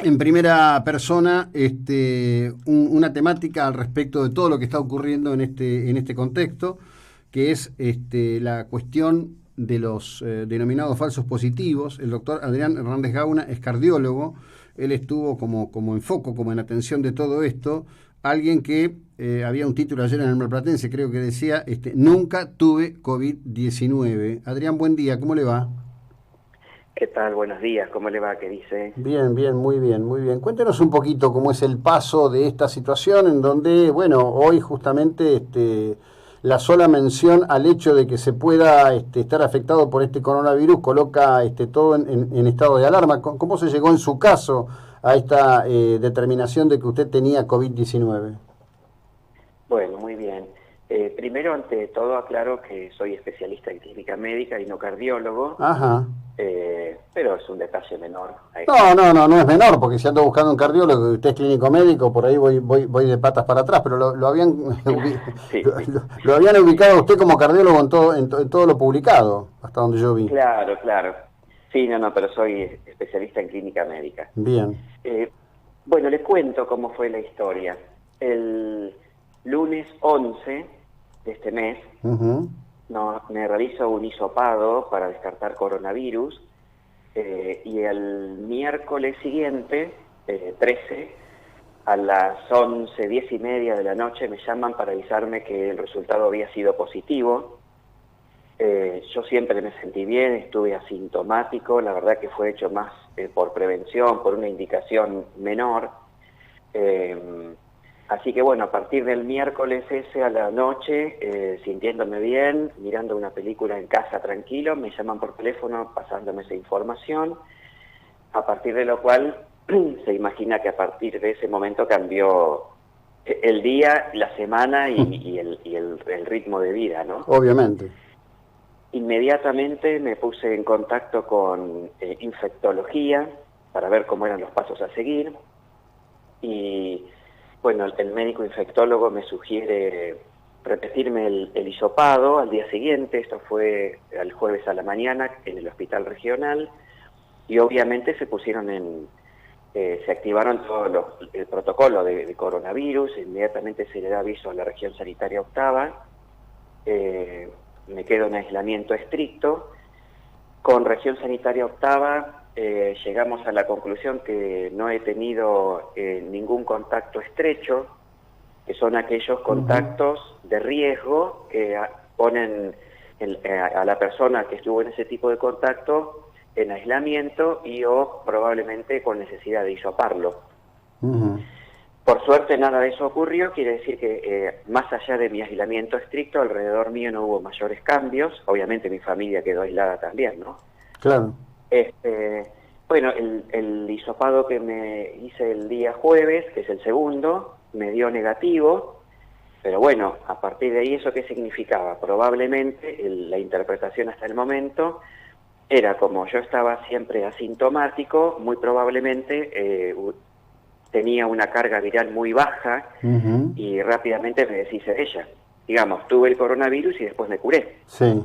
en primera persona una temática al respecto de todo lo que está ocurriendo en este contexto, que es la cuestión de los denominados falsos positivos. El doctor Adrián Hernández Gauna es cardiólogo, él estuvo como en foco, como en atención de todo esto, alguien que había un título ayer en el Marplatense, creo que decía, nunca tuve COVID-19. Adrián, buen día, ¿cómo le va? ¿Qué tal? Buenos días. ¿Cómo le va? ¿Qué dice? Bien, bien, muy bien, muy bien. Cuéntenos un poquito cómo es el paso de esta situación en donde, bueno, hoy justamente la sola mención al hecho de que se pueda estar afectado por este coronavirus coloca todo en estado de alarma. ¿Cómo se llegó en su caso a esta determinación de que usted tenía COVID-19? Bueno, muy bien. Primero, ante todo, aclaro que soy especialista en clínica médica y no cardiólogo, Ajá. pero es un detalle menor a No, esto. no, no, no es menor, porque si ando buscando un cardiólogo y usted es clínico médico, por ahí voy de patas para atrás, pero lo habían Sí, sí. lo habían Sí, ubicado a usted como cardiólogo en todo lo publicado, hasta donde yo vi. claro, claro. Sí, no, no, pero soy especialista en clínica médica. Bien. Eh, bueno, le cuento cómo fue la historia. El lunes 11 de este mes, Ujú. no, me realizo un hisopado para descartar coronavirus. Y el miércoles siguiente, 13, a las 11, 10:30 de la noche, me llaman para avisarme que el resultado había sido positivo. Yo siempre me sentí bien, estuve asintomático, la verdad que fue hecho más por prevención, por una indicación menor. Eh, Así que bueno, a partir del miércoles ese a la noche, sintiéndome bien, mirando una película en casa tranquilo, me llaman por teléfono pasándome esa información, a partir de lo cual se imagina que a partir de ese momento cambió el día, la semana y el ritmo de vida, ¿no? Obviamente. Inmediatamente me puse en contacto con infectología para ver cómo eran los pasos a seguir y bueno, el médico infectólogo me sugiere repetirme el hisopado al día siguiente, esto fue el jueves a la mañana en el hospital regional y obviamente se activaron todos el protocolo de coronavirus, inmediatamente se le da aviso a la región sanitaria octava, eh, me quedo en aislamiento estricto. Con región sanitaria octava llegamos a la conclusión que no he tenido ningún contacto estrecho, que son aquellos Ujú. contactos de riesgo que ponen a la persona que estuvo en ese tipo de contacto en aislamiento y o probablemente con necesidad de hisoparlo. Ujú. Por suerte nada de eso ocurrió, quiere decir que más allá de mi aislamiento estricto, alrededor mío no hubo mayores cambios, obviamente mi familia quedó aislada también, ¿no? Claro. Este, bueno, el hisopado que me hice el día jueves, que es el segundo, me dio negativo, pero bueno, a partir de ahí, ¿eso qué significaba? Probablemente la interpretación hasta el momento era como yo estaba siempre asintomático, muy probablemente tenía una carga viral muy baja Ujú. y rápidamente me deshice de ella. Digamos, tuve el coronavirus y después me curé. Sí.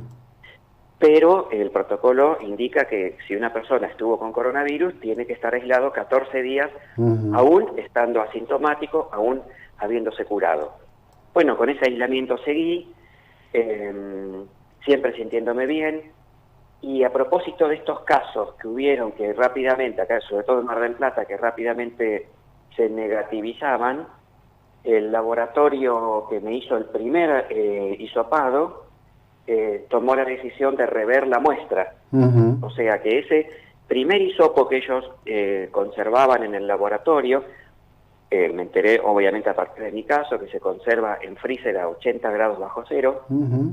Pero el protocolo indica que si una persona estuvo con coronavirus, tiene que estar aislado 14 días, Ujú. aún estando asintomático, aún habiéndose curado. Bueno, con ese aislamiento seguí, siempre sintiéndome bien, y a propósito de estos casos que hubieron, que rápidamente, acá sobre todo en Mar del Plata, que rápidamente se negativizaban, el laboratorio que me hizo el primer hisopado tomó la decisión de rever la muestra. Ujú. O sea que ese primer hisopo que ellos conservaban en el laboratorio, me enteré obviamente a partir de mi caso, que se conserva en freezer a 80 grados bajo cero, Ujú.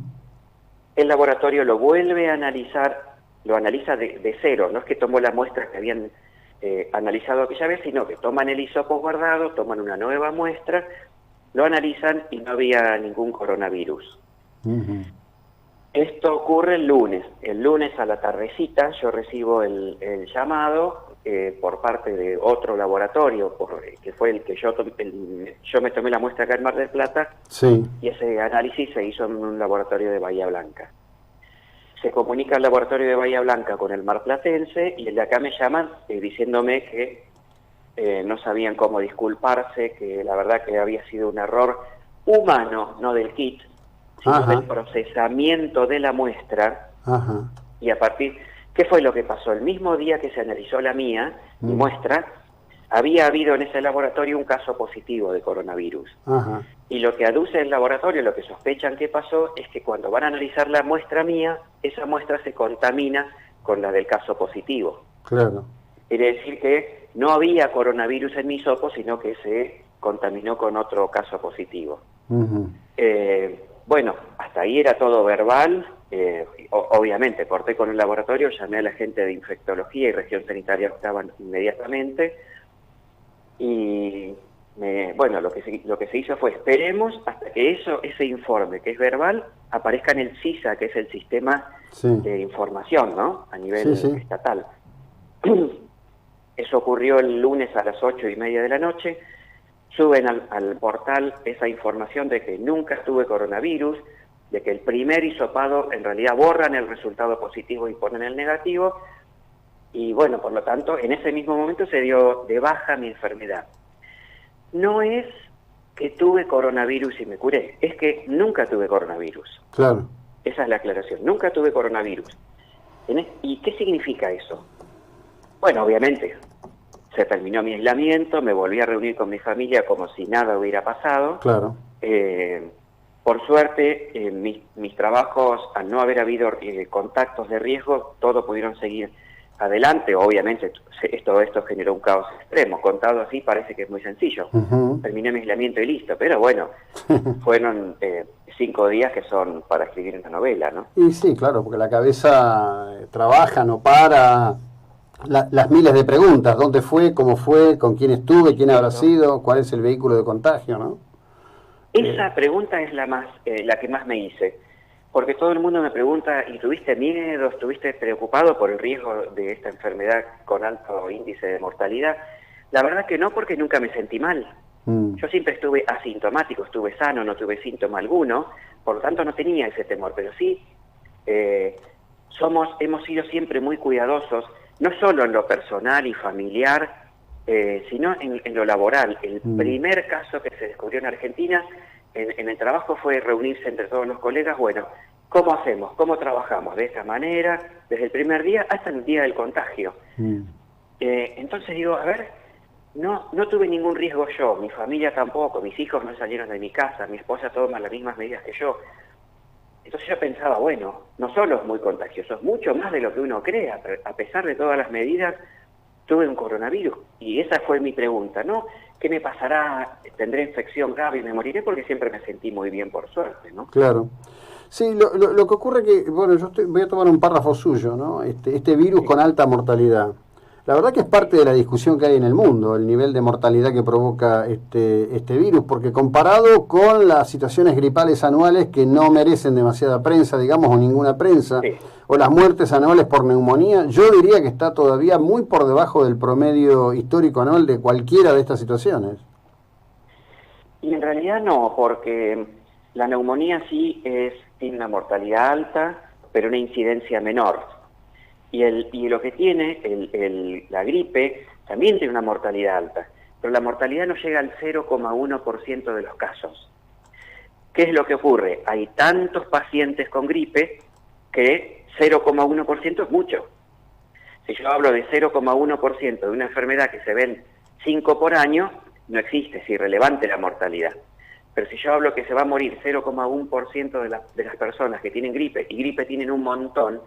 el laboratorio lo vuelve a analizar, lo analiza de cero, no es que tomó la muestra que habían analizado aquella vez, sino que toman el hisopo guardado, toman una nueva muestra, lo analizan y no había ningún coronavirus. Ujú. Esto ocurre el lunes. El lunes a la tardecita yo recibo el llamado por parte de otro laboratorio, que fue el que yo me tomé la muestra acá en Mar del Plata, Sí. y ese análisis se hizo en un laboratorio de Bahía Blanca. Se comunica el laboratorio de Bahía Blanca con el marplatense y el de acá me llaman diciéndome que no sabían cómo disculparse, que la verdad que había sido un error humano, no del kit, sino del procesamiento de la muestra. Y a partir, ¿qué fue lo que pasó? El mismo día que se analizó la mía, mi muestra, había habido en ese laboratorio un caso positivo de coronavirus. Y lo que aduce el laboratorio, lo que sospechan que pasó, es que cuando van a analizar la muestra mía, esa muestra se contamina con la del caso positivo. Claro. Quiere decir que no había coronavirus en mi hisopo, sino que se contaminó con otro caso positivo. Bueno, hasta ahí era todo verbal. Obviamente, corté con el laboratorio, llamé a la gente de infectología y región sanitaria, estaban inmediatamente. Y bueno, lo que se hizo fue esperemos hasta que ese informe, que es verbal, aparezca en el CISA, que es el sistema de información, ¿no? A nivel estatal. Eso ocurrió el lunes a las 8:30 de la noche. Suben al portal esa información de que nunca tuve coronavirus, de que el primer hisopado en realidad borran el resultado positivo y ponen el negativo. Y bueno, por lo tanto, en ese mismo momento se dio de baja mi enfermedad. No es que tuve coronavirus y me curé, es que nunca tuve coronavirus. Claro. Esa es la aclaración, nunca tuve coronavirus. ¿Y qué significa eso? Bueno, obviamente, se terminó mi aislamiento, me volví a reunir con mi familia como si nada hubiera pasado. Claro. Por suerte, mis trabajos, al no haber habido contactos de riesgo, todos pudieron seguir adelante. Obviamente, esto generó un caos extremo. Contado así parece que es muy sencillo. Terminé mi aislamiento y listo. Pero bueno, fueron 5 días que son para escribir una novela, ¿no? Y sí, claro, porque la cabeza trabaja, no para. Las miles de preguntas, ¿dónde fue? ¿Cómo fue? ¿Con quién estuve? ¿Quién habrá sido? ¿Cuál es el vehículo de contagio? ¿No? Esa pregunta es la que más me hice, porque todo el mundo me pregunta, ¿y tuviste miedo? ¿Estuviste preocupado por el riesgo de esta enfermedad con alto índice de mortalidad? La verdad que no, porque nunca me sentí mal. Yo siempre estuve asintomático, estuve sano, no tuve síntoma alguno, por lo tanto no tenía ese temor, pero sí hemos sido siempre muy cuidadosos, no solo en lo personal y familiar, sino en lo laboral. El primer caso que se descubrió en Argentina, en el trabajo, fue reunirse entre todos los colegas. Bueno, ¿cómo hacemos? ¿Cómo trabajamos? De esta manera, desde el primer día hasta el día del contagio. Entonces digo, a ver, no tuve ningún riesgo yo, mi familia tampoco, mis hijos no salieron de mi casa, mi esposa toma las mismas medidas que yo. Entonces yo pensaba, bueno, no solo es muy contagioso, es mucho más de lo que uno cree. A pesar de todas las medidas, tuve un coronavirus. Y esa fue mi pregunta, ¿no? ¿Qué me pasará? ¿Tendré infección grave y me moriré? Porque siempre me sentí muy bien, por suerte, ¿no? Claro. Sí, lo que ocurre que, bueno, voy a tomar un párrafo suyo, ¿no? Este virus con alta mortalidad. La verdad que es parte de la discusión que hay en el mundo, el nivel de mortalidad que provoca este virus, porque comparado con las situaciones gripales anuales que no merecen demasiada prensa, digamos, o ninguna prensa, o las muertes anuales por neumonía, yo diría que está todavía muy por debajo del promedio histórico anual de cualquiera de estas situaciones. Y en realidad no, porque la neumonía sí tiene una mortalidad alta, pero una incidencia menor. Y lo que tiene la gripe también tiene una mortalidad alta, pero la mortalidad no llega al 0,1% de los casos. ¿Qué es lo que ocurre? Hay tantos pacientes con gripe que 0,1% es mucho. Si yo hablo de 0,1% de una enfermedad que se ven 5 por año, no existe, es irrelevante la mortalidad. Pero si yo hablo que se va a morir 0,1% de las personas que tienen gripe, y gripe tienen un montón,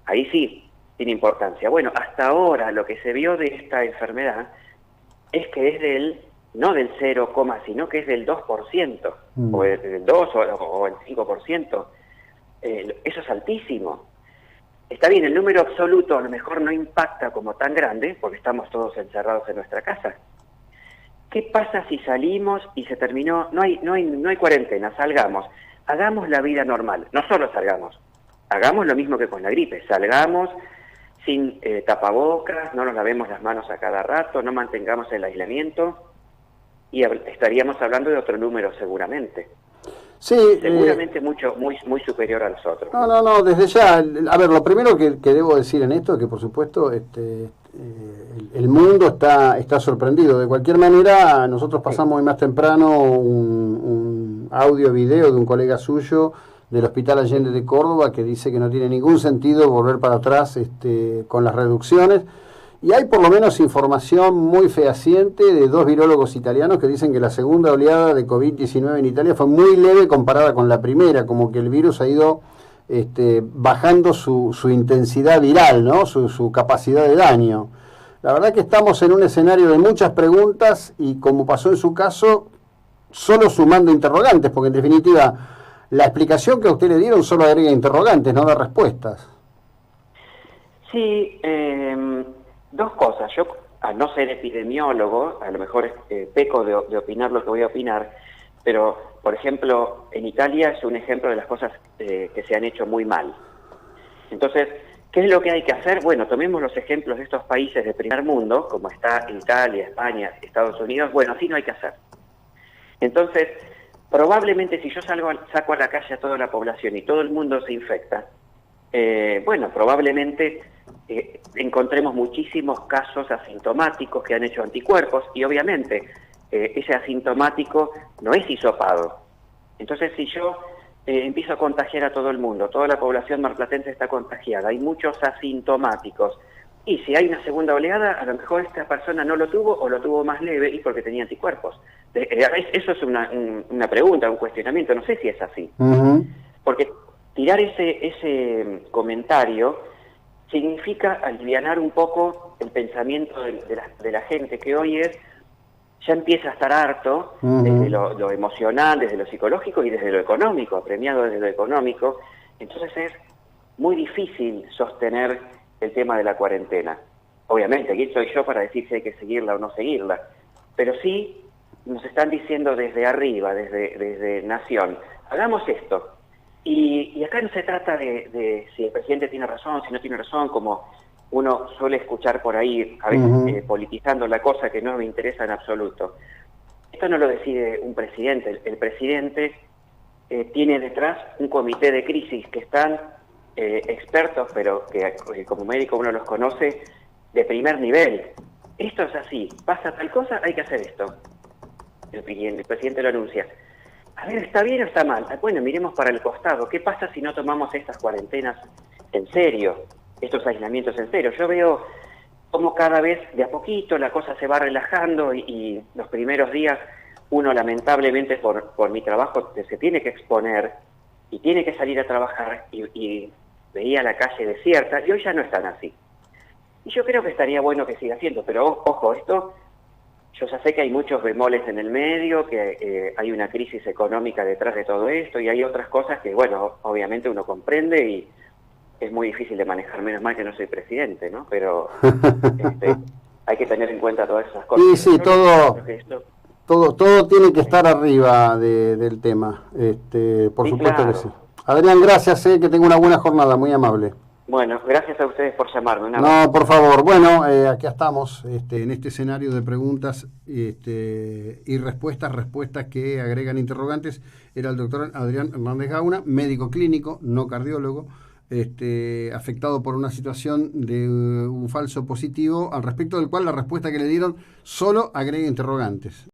ahí sí tiene importancia. Bueno, hasta ahora lo que se vio de esta enfermedad es que es no del 0, sino que es del 2%, o del 2 o el 5%. Eso es altísimo. Está bien, el número absoluto a lo mejor no impacta como tan grande, porque estamos todos encerrados en nuestra casa. ¿Qué pasa si salimos y se terminó? No hay cuarentena, salgamos. Hagamos la vida normal, no solo salgamos. Hagamos lo mismo que con la gripe, salgamos sin tapabocas, no nos lavemos las manos a cada rato, no mantengamos el aislamiento, y estaríamos hablando de otro número seguramente. Sí, seguramente muy superior a los otros. No, desde ya. A ver, lo primero que debo decir en esto es que, por supuesto, el mundo está sorprendido. De cualquier manera, nosotros pasamos hoy más temprano un audio, video de un colega suyo del Hospital Allende de Córdoba que dice que no tiene ningún sentido volver para atrás con las reducciones. Y hay por lo menos información muy fehaciente de 2 virólogos italianos que dicen que la segunda oleada de COVID-19 en Italia fue muy leve comparada con la primera, como que el virus ha ido bajando su intensidad viral, ¿no? Su capacidad de daño. La verdad que estamos en un escenario de muchas preguntas y, como pasó en su caso, solo sumando interrogantes, porque en definitiva la explicación que a usted le dieron solo agrega interrogantes, no da respuestas. Sí, dos cosas. Yo, al no ser epidemiólogo, a lo mejor peco de opinar lo que voy a opinar, pero, por ejemplo, en Italia es un ejemplo de las cosas que se han hecho muy mal. Entonces, ¿qué es lo que hay que hacer? Bueno, tomemos los ejemplos de estos países de primer mundo, como está Italia, España, Estados Unidos. Bueno, así no hay que hacer. Entonces, probablemente si yo saco a la calle a toda la población y todo el mundo se infecta, bueno, probablemente encontremos muchísimos casos asintomáticos que han hecho anticuerpos y obviamente ese asintomático no es hisopado. Entonces, si yo empiezo a contagiar a todo el mundo, toda la población marplatense está contagiada, hay muchos asintomáticos, y si hay una segunda oleada, a lo mejor esta persona no lo tuvo o lo tuvo más leve y porque tenía anticuerpos. Eso es una pregunta, un cuestionamiento, no sé si es así. Porque tirar ese comentario significa alivianar un poco el pensamiento de la gente, que hoy ya empieza a estar harto desde lo emocional, desde lo psicológico y desde lo económico, apremiado desde lo económico. Entonces es muy difícil sostener el tema de la cuarentena. Obviamente, aquí soy yo para decir si hay que seguirla o no seguirla, pero sí nos están diciendo desde arriba, desde Nación, hagamos esto. Y acá no se trata de si el presidente tiene razón, si no tiene razón, como uno suele escuchar por ahí, a veces politizando la cosa que no me interesa en absoluto. Esto no lo decide un presidente. El presidente tiene detrás un comité de crisis que están expertos, pero que como médico uno los conoce de primer nivel. Esto es así, pasa tal cosa, hay que hacer esto. El presidente lo anuncia. A ver, ¿está bien o está mal? Bueno, miremos para el costado. ¿Qué pasa si no tomamos estas cuarentenas en serio? Estos aislamientos en serio. Yo veo cómo cada vez de a poquito la cosa se va relajando y los primeros días uno lamentablemente por mi trabajo se tiene que exponer y tiene que salir a trabajar y veía la calle desierta y hoy ya no están así. Y yo creo que estaría bueno que siga siendo, pero ojo, esto, yo ya sé que hay muchos bemoles en el medio, que hay una crisis económica detrás de todo esto y hay otras cosas que, bueno, obviamente uno comprende y es muy difícil de manejar, menos mal que no soy presidente, ¿no? Pero hay que tener en cuenta todas esas cosas. Y sí, todo tiene que estar arriba del tema, por sí, supuesto claro. que sí. Adrián, gracias, que tenga una buena jornada, muy amable. Bueno, gracias a ustedes por llamarme. No, por favor. Bueno, aquí estamos en este escenario de preguntas y respuestas que agregan interrogantes. Era el doctor Adrián Hernández Gauna, médico clínico, no cardiólogo, afectado por una situación de un falso positivo, al respecto del cual la respuesta que le dieron solo agrega interrogantes.